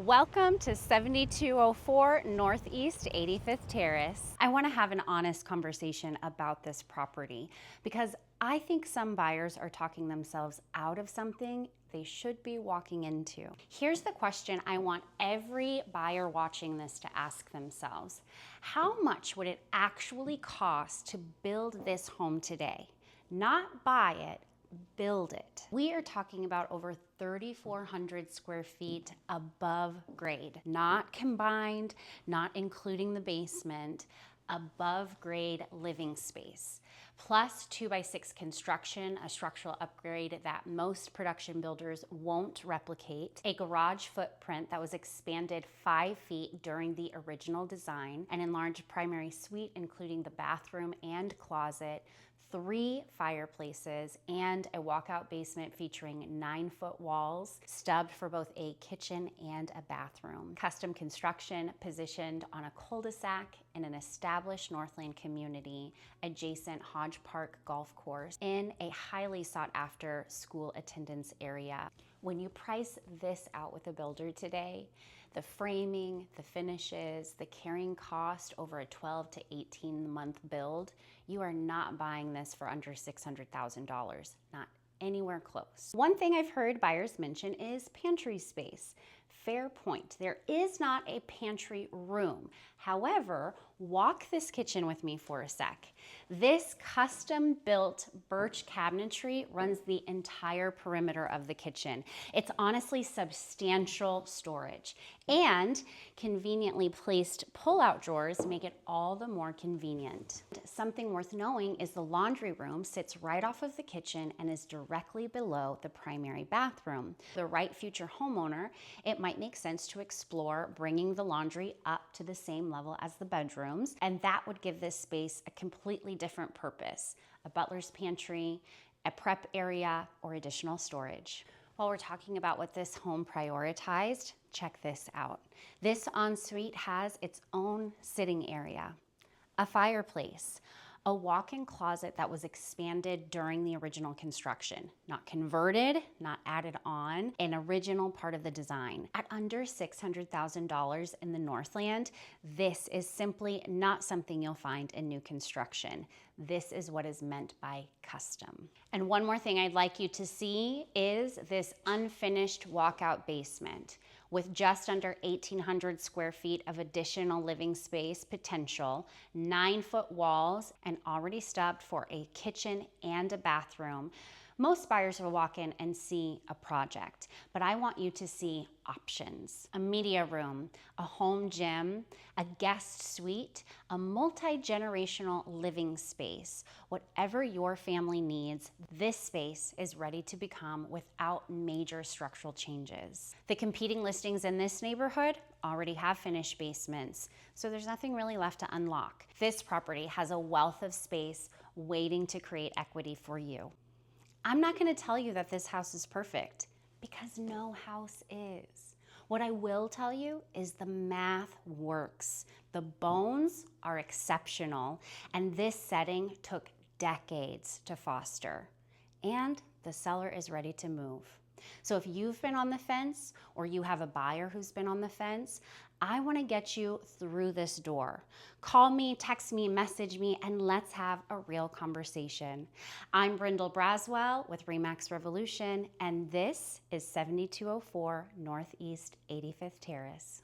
Welcome to 7204 Northeast 85th Terrace. I want to have an honest conversation about this property because I think some buyers are talking themselves out of something they should be walking into. Here's the question I want every buyer watching this to ask themselves. How much would it actually cost to build this home today? Not buy it, build it. We are talking about over 3,400 square feet above grade, not combined, not including the basement, above grade living space, plus 2x6 construction, a structural upgrade that most production builders won't replicate, a garage footprint that was expanded 5 feet during the original design, an enlarged primary suite including the bathroom and closet, 3 fireplaces, and a walkout basement featuring 9-foot walls, stubbed for both a kitchen and a bathroom. Custom construction positioned on a cul-de-sac in an established Northland community adjacent Hodge Park Golf Course in a highly sought after school attendance area. When you price this out with a builder today, the framing, the finishes, the carrying cost over a 12 to 18 month build, you are not buying this for under $600,000, not anywhere close. One thing I've heard buyers mention is pantry space. Fair point. There is not a pantry room. However, walk this kitchen with me for a sec. This custom-built birch cabinetry runs the entire perimeter of the kitchen. It's honestly substantial storage, and conveniently placed pull-out drawers make it all the more convenient. Something worth knowing is the laundry room sits right off of the kitchen and is directly below the primary bathroom. The right future homeowner, it might make sense to explore bringing the laundry up to the same level as the bedrooms, and that would give this space a completely different purpose, a butler's pantry, a prep area, or additional storage. While we're talking about what this home prioritized, check this out. This ensuite has its own sitting area, a fireplace, a walk-in closet that was expanded during the original construction, not converted, not added on, an original part of the design. At under $600,000 in the Northland, this is simply not something you'll find in new construction. This is what is meant by custom. And one more thing I'd like you to see is this unfinished walkout basement with just under 1,800 square feet of additional living space potential, 9-foot walls, and already stubbed for a kitchen and a bathroom. Most buyers will walk in and see a project, but I want you to see options. A media room, a home gym, a guest suite, a multi-generational living space. Whatever your family needs, this space is ready to become without major structural changes. The competing listings in this neighborhood already have finished basements, so there's nothing really left to unlock. This property has a wealth of space waiting to create equity for you. I'm not going to tell you that this house is perfect because no house is. What I will tell you is the math works. The bones are exceptional, and this setting took decades to foster. And the seller is ready to move. So if you've been on the fence or you have a buyer who's been on the fence, I want to get you through this door. Call me, text me, message me, and let's have a real conversation. I'm Brindl Braswell with Remax Revolution, and this is 7204 Northeast 85th Terrace.